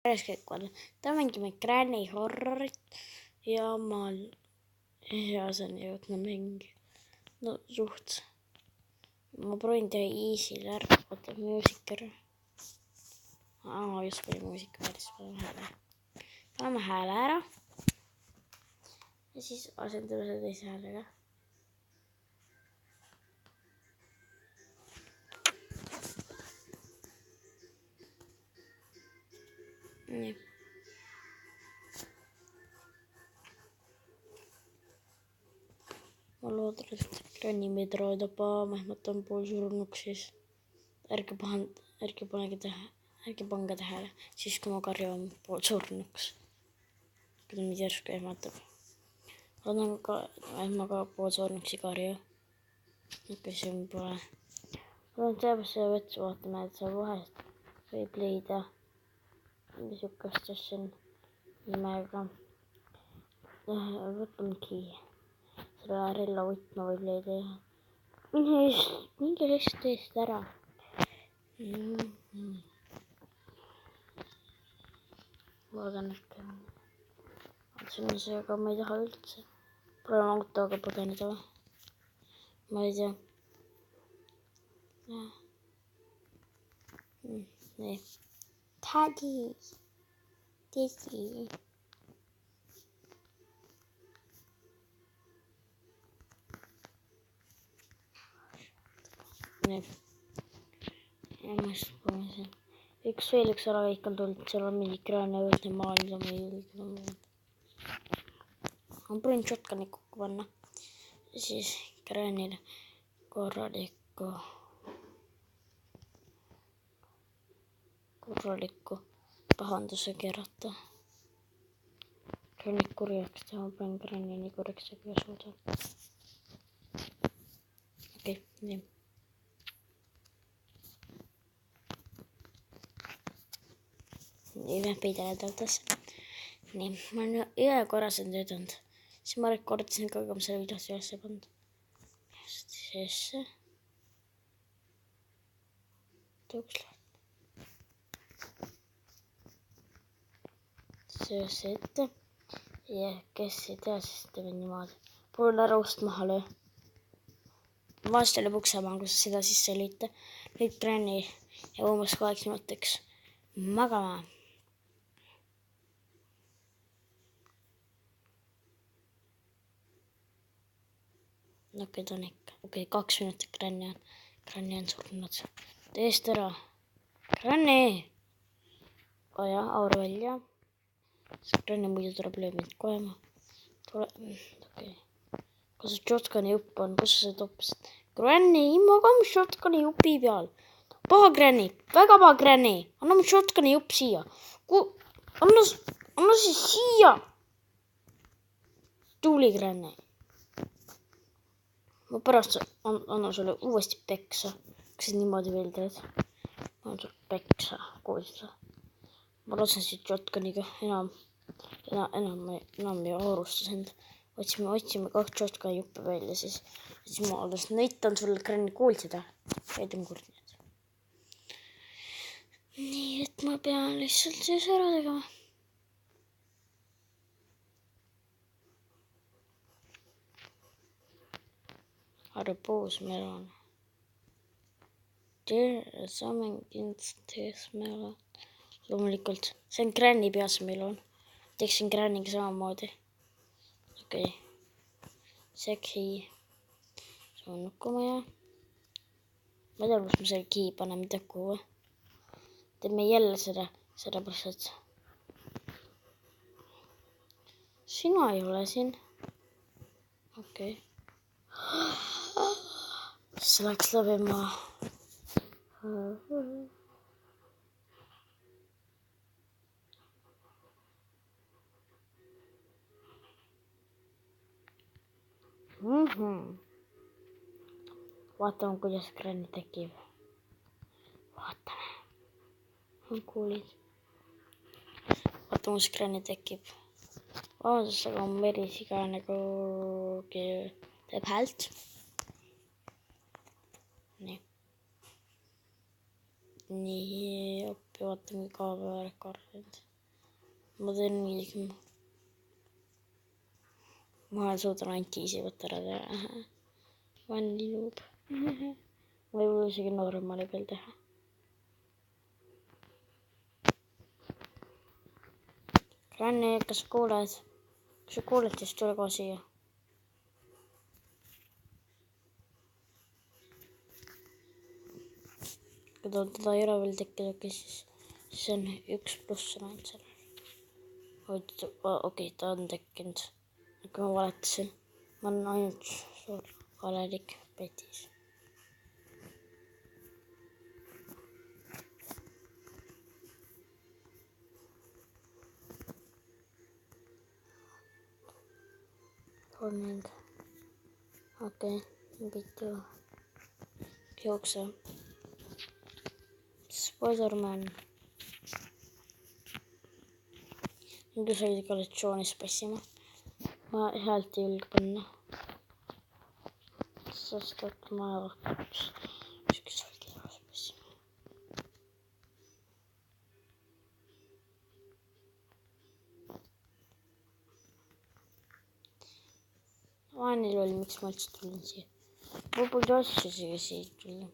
päris kõik vaadata. Ta mängime Granny horrorit ja ma see on jõudnud mäng. No suht. Ma proovin teha easy'le ära. Oota, muusika ära. Just pani muusika päris palju hääle. Paneme hääle ära. Ja siis asendame seda teise häälega. Nii. Ma loodan, et Granny meid roodab, ma on pool surnuks, siis ärge pange tähele, siis kui ma karjan pool surnuks. Kui ta meid järsku ehmatab. Loodan ka, et ma ka pool surnuks ei karju. Ikka siin pole. Loodan teabasse võtsu vaatame, et sa vahest võib leida niisugust asja nimega. Võtamegi selle Rella võtma võib leida. Mingi lihtsalt eest ära. Loodan, et see on see, aga ma ei taha üldse. Proovime autoga põgeneda või? Ma ei tea. Nii. Daddy. Nii. Ja ma just pole siin. Veel üks äraveik on tulnud, seal on mingi Granny õudne maailm, mida ma ei ülda. Ma proovin shotgun'i kokku panna. Ja siis Granny'le korralikku pahanduse keerata. Granny kurjaks teha, ma panen Granny nii kurjaks, kui suudan. Okei, nii. Nii, me peidele tõotas. Nii, ma olen ühe korra siin töötanud. Siis ma rekordisin ka, aga ma selle videos üles ei pannud. Just sisse. Tõuks lahti. Söös ette. Ja kes ei tea, siis teeme niimoodi. Palun ära ust maha löö. Vahest oli puksemaa, kus seda sisse liita. Nüüd Granny ja umbes 8 minutiks magama. Okei, ta on ikka. Okei, 2 minutit Granny on surnud. Teest ära. Granny! Oja, aur välja. Granny muidu tuleb löömid koema. Okei. Kus see shotgun'i jupp on? Kus sa toppisid? Granny, ma ka mu shotgun'i jupi peal. Paha Granny, väga paha Granny. Anna mu shotgun'i jupp siia. Anna siis siia. Tuli Granny. Ma pärast annan sulle uuesti peksa. Kas sa niimoodi veel teed? Ma annan sulle peksa. Kuulda. Ma lasen siit shotgun'iga enam ei arusta sind. Otsime 2 shotgun'i juppe välja, siis ma alles näitan sulle Granny kuulsida. Käidem kord need. Nii, et ma pean lihtsalt siis ära tegema. Arbuus melon. There is something in this melon. Loomulikult. See on Granny peas melon. Teeksin Granny'ga samamoodi. Okei. See on nukkuma. Ma ei tea, kus ma selle kihi panen, mida kuhu. Teeme jälle seda pärast. Sina ei ole siin. Okei. See läks läbima. Vaatame, kuidas Granny tekib. Vaatame. Kuulid. Vaatame, kuidas Granny tekib. Vabandust, aga mu verisiga nagu teeb häält. Nii, vaatame kaua rekordid. ma teen 50. ma suudan ainult easy võtta ära teha. Vanilluub. võib-olla isegi normali peal teha. Granny, kas sa kuuled? Kui sa kuuled, siis tule kohe siia. Kui teda ei ole veel tekkinud, siis see on 1+ on ainult seal. Okei, ta on tekkinud. Aga ma valetasin. Ma olen ainult suur valelik petis. Okei, pitu. Jookse. Spider-Man. Nüüd sai kollektsiooni spessima. Ma häält ei julge panna. Sest et ma ükskõik oli spessima. Vaanil oli, miks ma üldse tulin siia. Võib-olla asju siia tulla.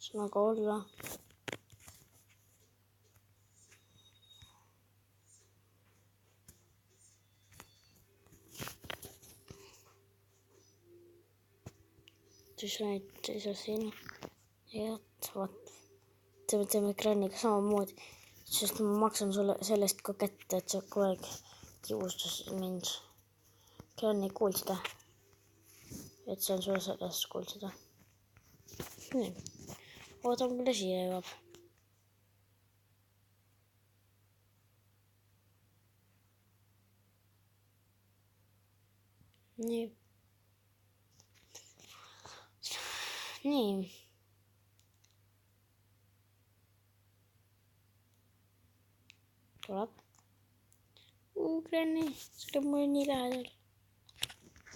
See on aga olla. Siis on siin. Ja vaat. Teeme Granniga samamoodi. Sest ma maksan sulle sellest ka kätte, et sa kogu aeg kiusasid mind. Granni, kuulsida? Et see on sulle sellest kuulsida. Nii. Ootame, kelle siia jõuab. Nii. Tuleb. Granny, see oli mul nii lähedal.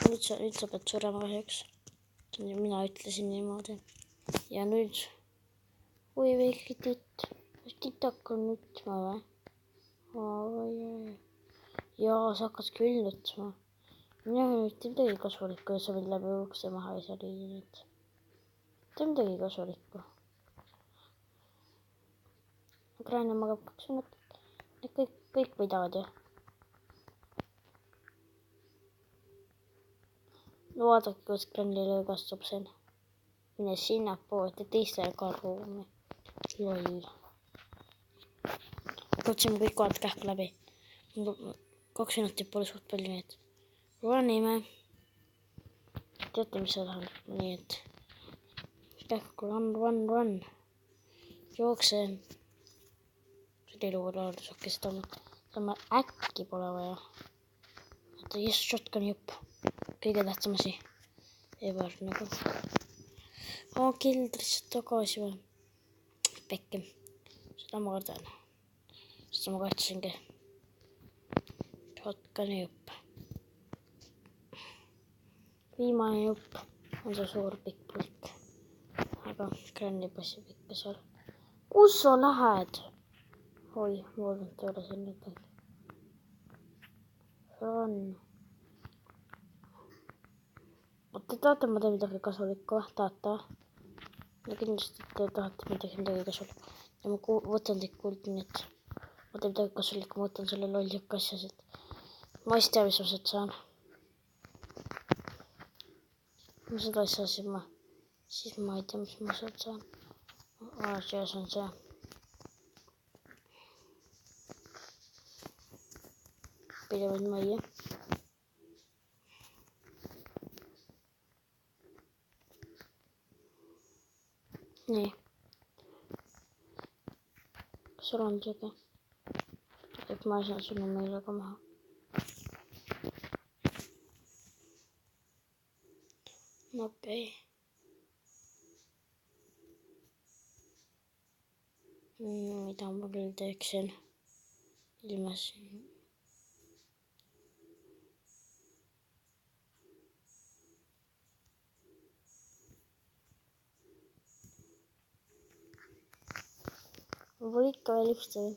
Nüüd sa pead surema kahjuks. Mina ütlesin niimoodi. Ja nüüd. Oi, väike titt. Kas titt hakkab nutma või? Jaa, sa hakkad küll nutma. Mina nüüd ei midagi kasulikku, ja sa mind läbi ukse maha ei saa liida nüüd. Tee midagi kasulikku. Granny magab 2 minutit. Need kõik võidavad ju. No vaadake, kuidas Granny lõõgastub siin. Mine sinnapoole, tee teistele ka ruumi. Loll. Otsime kõik kohad kähku läbi. 2 minutit pole suht palju, nii et runime. Teate, mis see tähendab? Nii et kähku run. Jookse. See oli luguradus, okei, seda ma äkki pole vaja. Oota, just shotguni jupp. Kõige tähtsam asi. Ever nagu. Keldrisse tagasi või? Pekki. Seda ma kardan. Seda ma kartsingi. Shotguni jupp. Viimane jupp on see suur pikk pulk. Aga Granny passib ikka seal. Kus sa lähed? Oi, mul ei ole siin midagi. Run. Te tahate, ma teen midagi kasulikku, tahate? Ja kindlasti te tahate midagi kasulikku. Ja ma võtan teid kuulda, nii et ma teen midagi kasulikku, ma võtan selle lolliga asjasid. Ma ei tea, mis ma sealt saan. Ma seda ei saa, siis ma ei tea, mis ma sealt saan. See on see. Pidevaid majja. Nii. Kas sul on midagi? Et ma ei saa sinna meelega maha. Okei. Mida ma küll teeksin? Ilma siin. või ikka veel üks töö.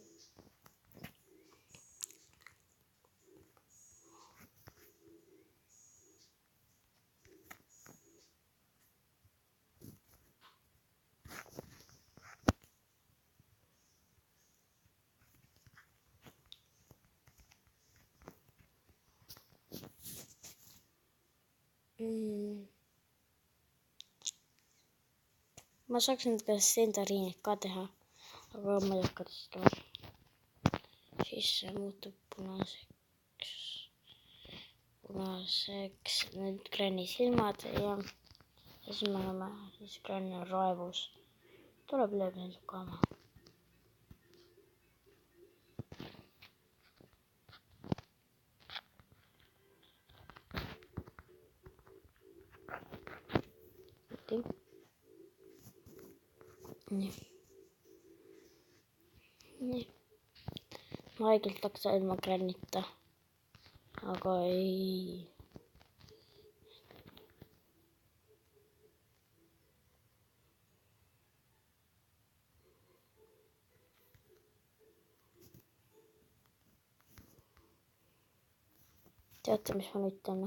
Ma saaks nüüd ka sendariinid ka teha, aga ma ei hakka tõstma. Siis see muutub punaseks, nüüd Granny silmad ja siis me oleme, siis Granny on raevus. Tuleb leebelt lugema. Nii. Ma haigelt hakkasin ilma Grannita, aga ei. Teate, mis ma nüüd teen?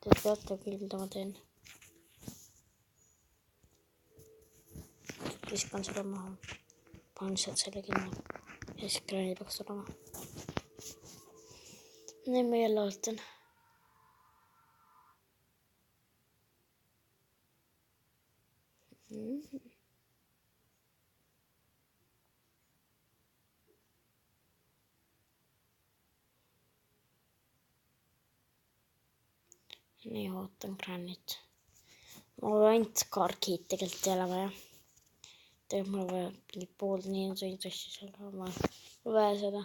Te teate küll, mida ma teen. Viskan selle maha. Panen sealt selle kinni. Ja siis Granny peaks tulema. Nüüd ma jälle ootan. Nii ootan Grannit. Mul ainult kargid tegelikult ei ole vaja. Tegelikult mul vaja mingi pool nii tõssi selle. Ma vaja seda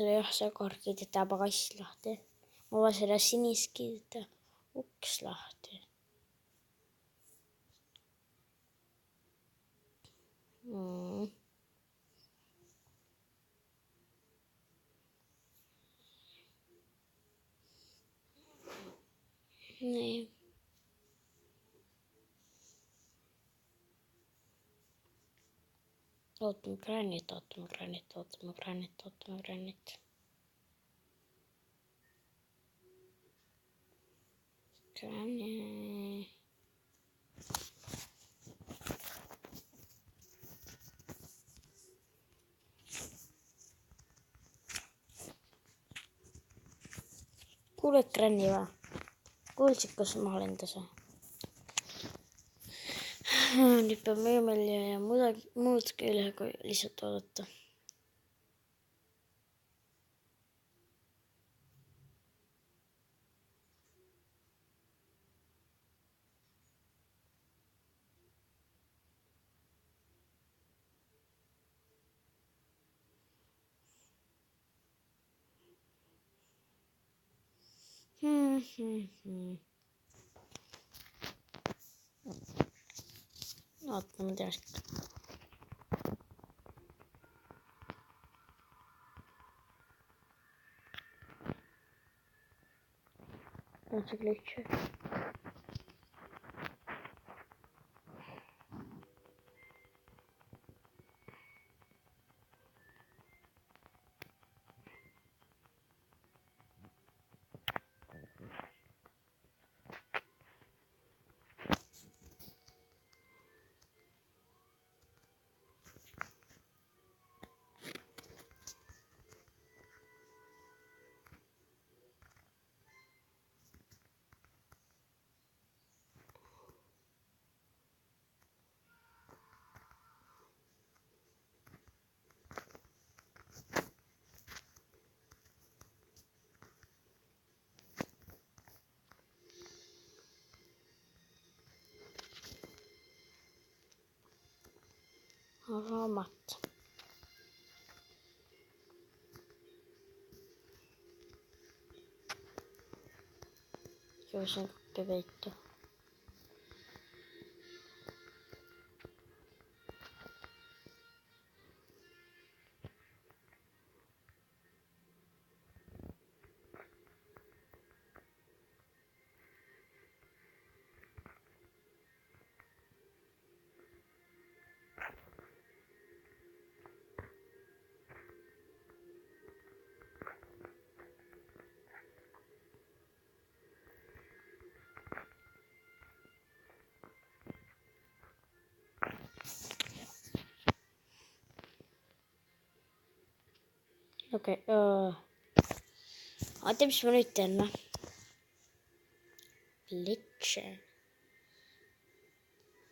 jah, see kargid, et täba kass lahti. Ma vaja selle siniskid uks lahti. Nii. Ootame Grannit. Granny. Kuuled Granny või? Kuulsid, kas ma lendas või? Nüüd peab meil ja muud keelega lihtsalt oodata. Ootame teast. On see glitch? Raamat. Josin kokkipeittu. okei. Tead, mis ma nüüd teen või? Glitche.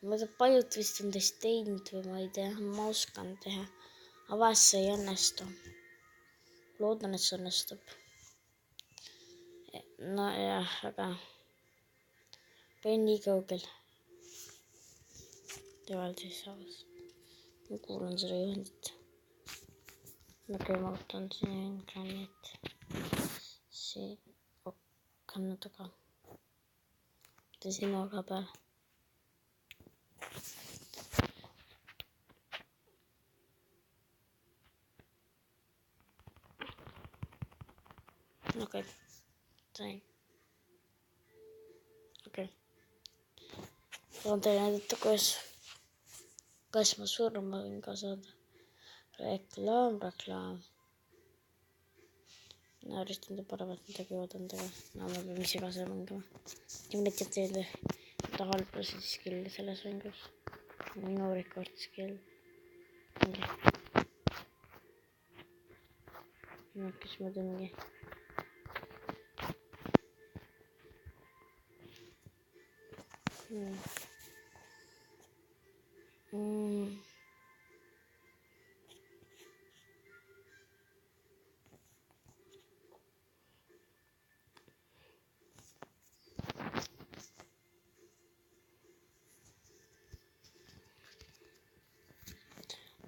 Ma tean, paljud vist on teist teinud või ma ei tea, ma oskan teha. Aga vahest see ei õnnestu. Loodan, et see õnnestub. Nojah, aga pean nii kaugel. Teevad siis avas. Ma kuulan seda juhendit. Okei, ma võtan siin granit. Siin kanna taga. Võtan siin nurga peal. Okei. Sain. Okei. Tahan teile näidata, kas ma surma võin ka saada. Reklaam. No üritan ta paremat midagi oodandega. No ma pean ise ka seda mängima. Teeme näiteks teile ta halbasid skill'i selles mängus. Minu rekord skill. Kas ma teengi?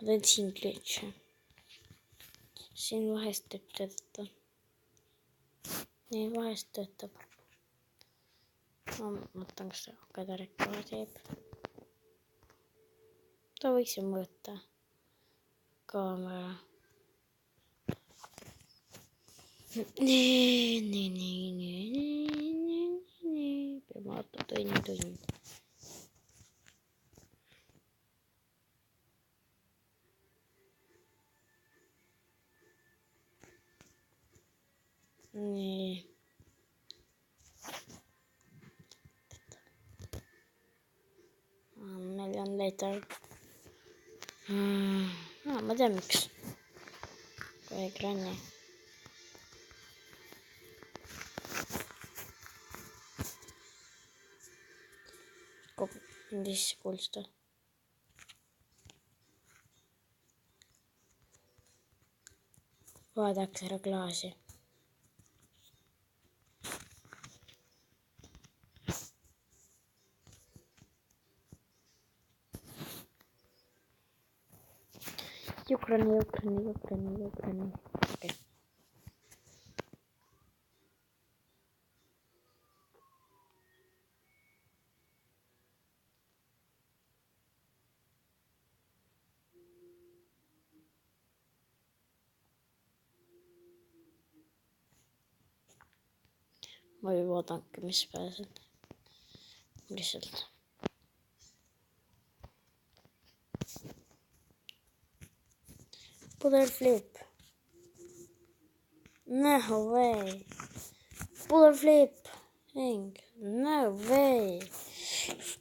Ma teen siin glitch'e. Siin vahest teeb töötada. Nii vahest töötab. Ma mõtlen, kas ta kadarik kohe teeb. Ta võiks ju mõõta. Kaamera. Nii. Peab vaatama tund. Nii. Million later. Ma tean, miks. Kohe ekraani. Mis kuulstada. Vaadake ära klaasi. Ukraini. Okay. Ma ei vaadangi, mis pääsen. Lihtsalt. Pudel flip. No way. Pudel flip. No way.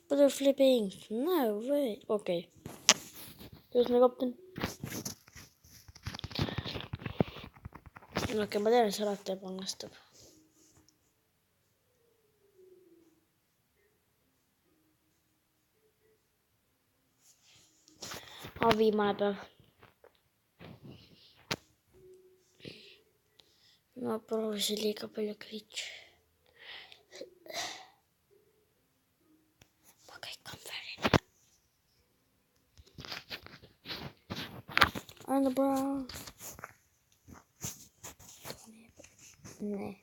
Pudel flipping. No way. Okei. Kus me kapten? Okei, ma tean, et see alati ebaõnnestub. Viimane päev. Ma proovisin liiga palju glitch. Ma kõik on väline. And the brown. Nee.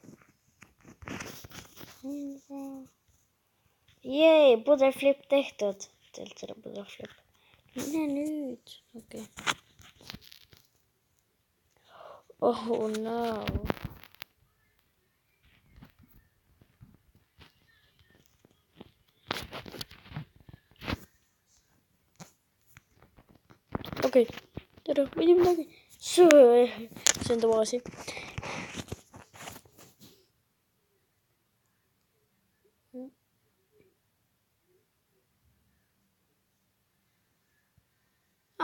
Jee, pudel flip tehtud. Teilt seda pudel flip. Mine nüüd. Okei. Oh no. Okei. Tere, ma ei tea midagi. See on ta baasi.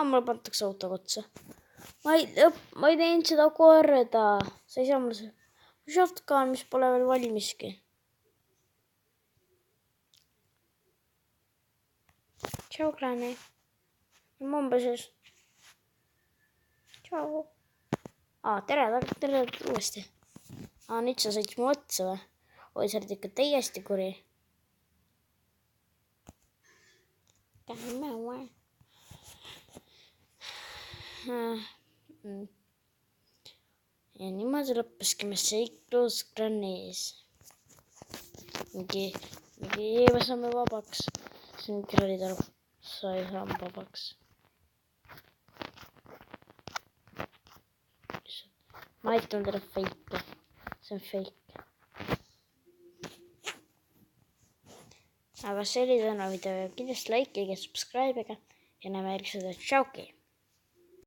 Mulle pandakse autoga otsa. ma ei teinud seda korda. Sa ei saa mulle see shotgun, mis pole veel valmiski. Tšau, Granny. Mombeses. Tšau. Tere uuesti. Nüüd sa sõid mu otsa või? Oi, sa oled ikka täiesti kuri. Ja niimoodi lõppeski me seiklus Granny's. Mingi Eeva saame vabaks. See on Granny sai saama vabaks. Ma aitan teile fake. See on fake. Aga see oli täna video. Kindlasti like ja subscribe ja näeme järgmisel. Tšauki!